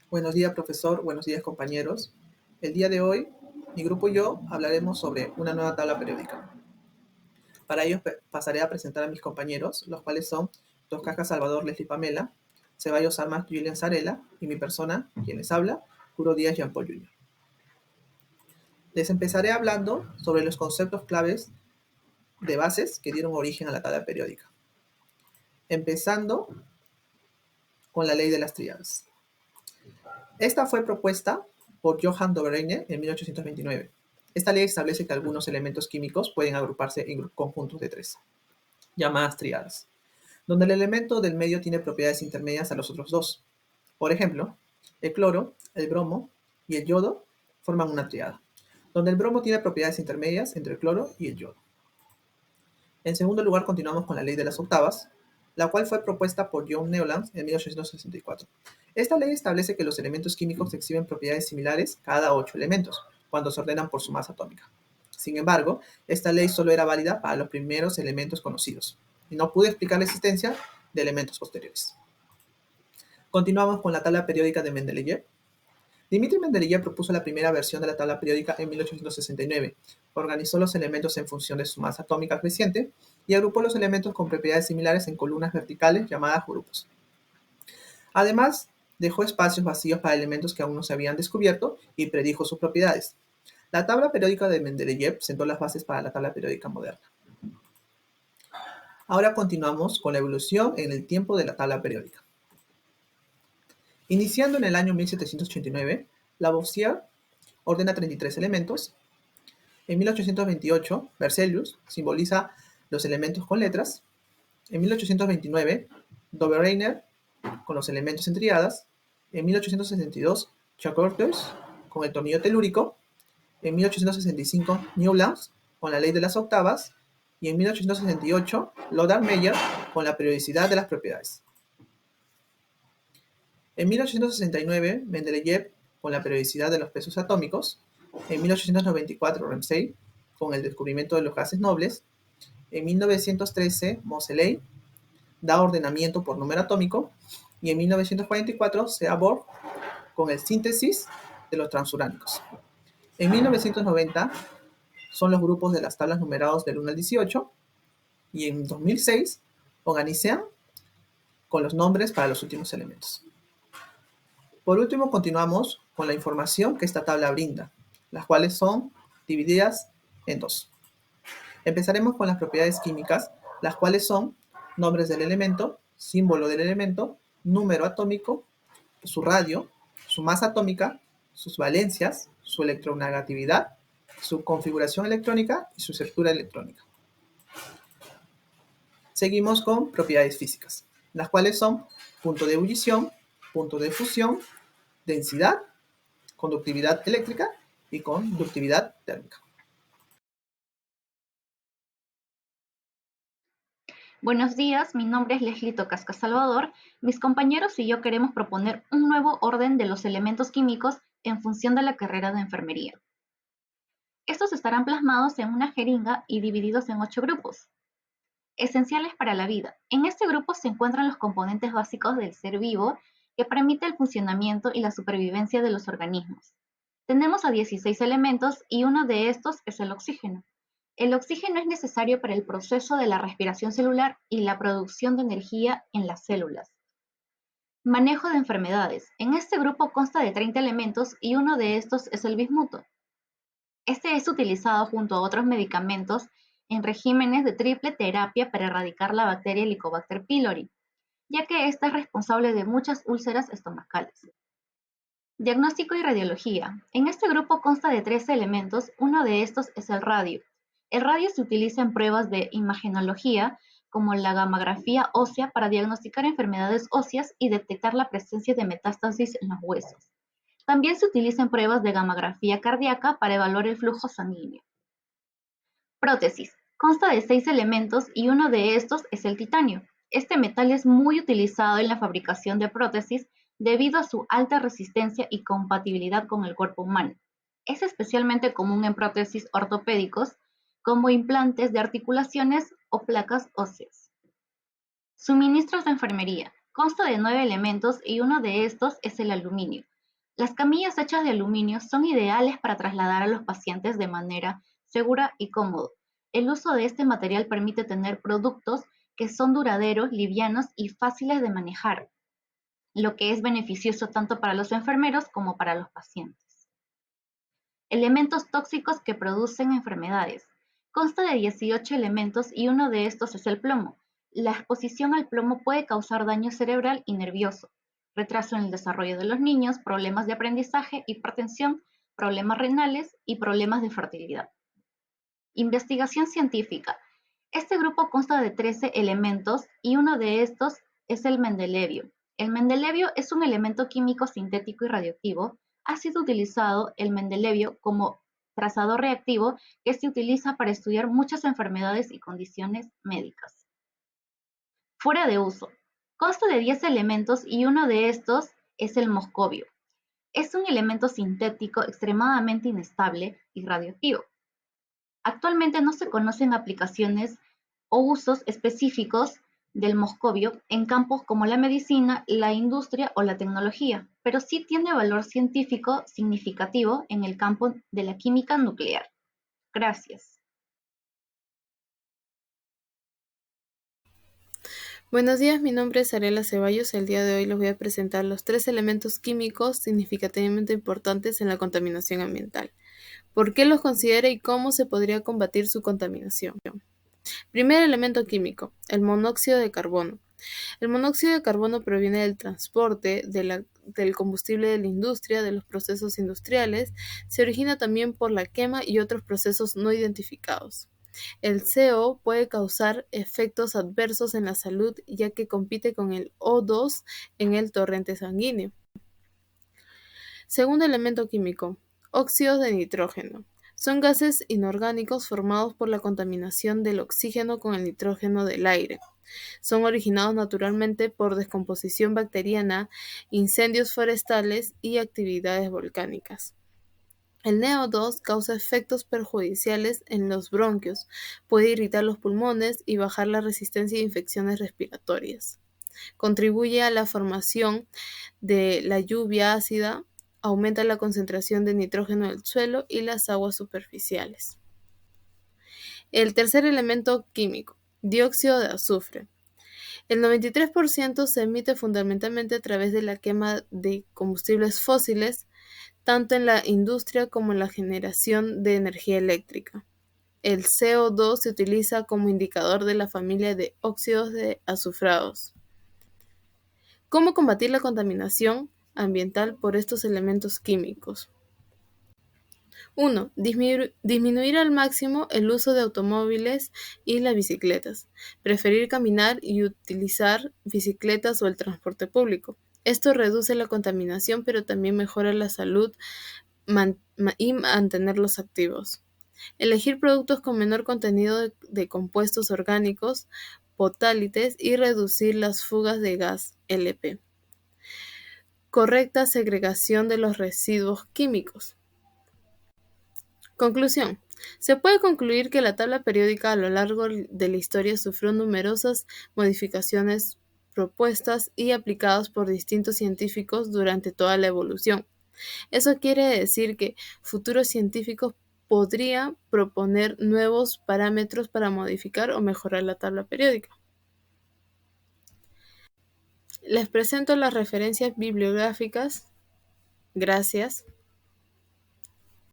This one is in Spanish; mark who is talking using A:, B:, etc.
A: Buenos días, profesor. Buenos días, compañeros. El día de hoy, mi grupo y yo hablaremos sobre una nueva tabla periódica. Para ello, pasaré a presentar a mis compañeros, los cuales son Toscaja Salvador Leslie Pamela, Ceballos Armas Julian Sarela y mi persona, quien les habla, Juro Díaz Jean Paul Jr. Les empezaré hablando sobre los conceptos claves de bases que dieron origen a la tabla periódica, empezando con la ley de las tríadas. Esta fue propuesta por Johann Dobereiner en 1829. Esta ley establece que algunos elementos químicos pueden agruparse en conjuntos de tres, llamadas tríadas, donde el elemento del medio tiene propiedades intermedias a los otros dos. Por ejemplo, el cloro, el bromo y el yodo forman una tríada, donde el bromo tiene propiedades intermedias entre el cloro y el yodo. En segundo lugar, continuamos con la ley de las octavas, la cual fue propuesta por John Newlands en 1864. Esta ley establece que los elementos químicos exhiben propiedades similares cada 8 elementos, cuando se ordenan por su masa atómica. Sin embargo, esta ley solo era válida para los primeros elementos conocidos, y no pudo explicar la existencia de elementos posteriores. Continuamos con la tabla periódica de Mendeleev. Dmitri Mendeleev propuso la primera versión de la tabla periódica en 1869. Organizó los elementos en función de su masa atómica creciente y agrupó los elementos con propiedades similares en columnas verticales llamadas grupos. Además, dejó espacios vacíos para elementos que aún no se habían descubierto y predijo sus propiedades. La tabla periódica de Mendeleev sentó las bases para la tabla periódica moderna. Ahora continuamos con la evolución en el tiempo de la tabla periódica. Iniciando en el año 1789, Lavoisier ordena 33 elementos. En 1828, Berzelius simboliza los elementos con letras. En 1829, Dobereiner con los elementos en tríadas. En 1862, Chacortus con el tornillo telúrico. En 1865, Newlands con la ley de las octavas. Y en 1868, Lothar Meyer con la periodicidad de las propiedades. En 1869, Mendeleev con la periodicidad de los pesos atómicos. En 1894, Ramsay con el descubrimiento de los gases nobles. En 1913, Moseley da ordenamiento por número atómico. Y en 1944, Seaborg con el síntesis de los transuránicos. En 1990 son los grupos de las tablas numerados del 1 al 18. Y en 2006, Oganissian con los nombres para los últimos elementos. Por último, continuamos con la información que esta tabla brinda, las cuales son divididas en dos. Empezaremos con las propiedades químicas, las cuales son nombres del elemento, símbolo del elemento, número atómico, su radio, su masa atómica, sus valencias, su electronegatividad, su configuración electrónica y su estructura electrónica. Seguimos con propiedades físicas, las cuales son punto de ebullición, punto de fusión, densidad, conductividad eléctrica y conductividad térmica.
B: Buenos días, mi nombre es Leslie Tocasca Salvador. Mis compañeros y yo queremos proponer un nuevo orden de los elementos químicos en función de la carrera de enfermería. Estos estarán plasmados en una jeringa y divididos en 8 grupos. Esenciales para la vida. En este grupo se encuentran los componentes básicos del ser vivo que permite el funcionamiento y la supervivencia de los organismos. Tenemos a 16 elementos y uno de estos es el oxígeno. El oxígeno es necesario para el proceso de la respiración celular y la producción de energía en las células. Manejo de enfermedades. En este grupo consta de 30 elementos y uno de estos es el bismuto. Este es utilizado junto a otros medicamentos en regímenes de triple terapia para erradicar la bacteria Helicobacter pylori, ya que esta es responsable de muchas úlceras estomacales. Diagnóstico y radiología. En este grupo consta de 13 elementos, uno de estos es el radio. El radio se utiliza en pruebas de imagenología, como la gammagrafía ósea para diagnosticar enfermedades óseas y detectar la presencia de metástasis en los huesos. También se utiliza en pruebas de gammagrafía cardíaca para evaluar el flujo sanguíneo. Prótesis. Consta de 6 elementos y uno de estos es el titanio. Este metal es muy utilizado en la fabricación de prótesis debido a su alta resistencia y compatibilidad con el cuerpo humano. Es especialmente común en prótesis ortopédicos, como implantes de articulaciones o placas óseas. Suministros de enfermería. Consta de 9 elementos y uno de estos es el aluminio. Las camillas hechas de aluminio son ideales para trasladar a los pacientes de manera segura y cómoda. El uso de este material permite tener productos que son duraderos, livianos y fáciles de manejar, lo que es beneficioso tanto para los enfermeros como para los pacientes. Elementos tóxicos que producen enfermedades. Consta de 18 elementos y uno de estos es el plomo. La exposición al plomo puede causar daño cerebral y nervioso, retraso en el desarrollo de los niños, problemas de aprendizaje, hipertensión, problemas renales y problemas de fertilidad. Investigación científica. Este grupo consta de 13 elementos y uno de estos es el mendelevio. El mendelevio es un elemento químico sintético y radioactivo. Ha sido utilizado el mendelevio como trazador reactivo que se utiliza para estudiar muchas enfermedades y condiciones médicas. Fuera de uso. Consta de 10 elementos y uno de estos es el moscovio. Es un elemento sintético extremadamente inestable y radioactivo. Actualmente no se conocen aplicaciones o usos específicos del moscovio en campos como la medicina, la industria o la tecnología, pero sí tiene valor científico significativo en el campo de la química nuclear. Gracias.
C: Buenos días, mi nombre es Ariela Ceballos. El día de hoy les voy a presentar los 3 elementos químicos significativamente importantes en la contaminación ambiental. ¿Por qué los considera y cómo se podría combatir su contaminación? Primer elemento químico, el monóxido de carbono. El monóxido de carbono proviene del transporte, del combustible de la industria, de los procesos industriales. Se origina también por la quema y otros procesos no identificados. El CO puede causar efectos adversos en la salud ya que compite con el O2 en el torrente sanguíneo. Segundo elemento químico, óxidos de nitrógeno. Son gases inorgánicos formados por la contaminación del oxígeno con el nitrógeno del aire. Son originados naturalmente por descomposición bacteriana, incendios forestales y actividades volcánicas. El NO2 causa efectos perjudiciales en los bronquios, puede irritar los pulmones y bajar la resistencia a infecciones respiratorias. Contribuye a la formación de la lluvia ácida, aumenta la concentración de nitrógeno del suelo y las aguas superficiales. El tercer elemento químico, dióxido de azufre. El 93% se emite fundamentalmente a través de la quema de combustibles fósiles, tanto en la industria como en la generación de energía eléctrica. El CO2 se utiliza como indicador de la familia de óxidos de azufrados. ¿Cómo combatir la contaminación ambiental por estos elementos químicos? 1. Disminuir al máximo el uso de automóviles y las bicicletas. Preferir caminar y utilizar bicicletas o el transporte público. Esto reduce la contaminación, pero también mejora la salud y mantenerlos activos. Elegir productos con menor contenido de compuestos orgánicos, potálites y reducir las fugas de gas LP. Correcta segregación de los residuos químicos. Conclusión. Se puede concluir que la tabla periódica a lo largo de la historia sufrió numerosas modificaciones propuestas y aplicadas por distintos científicos durante toda la evolución. Eso quiere decir que futuros científicos podrían proponer nuevos parámetros para modificar o mejorar la tabla periódica. Les presento las referencias bibliográficas. Gracias.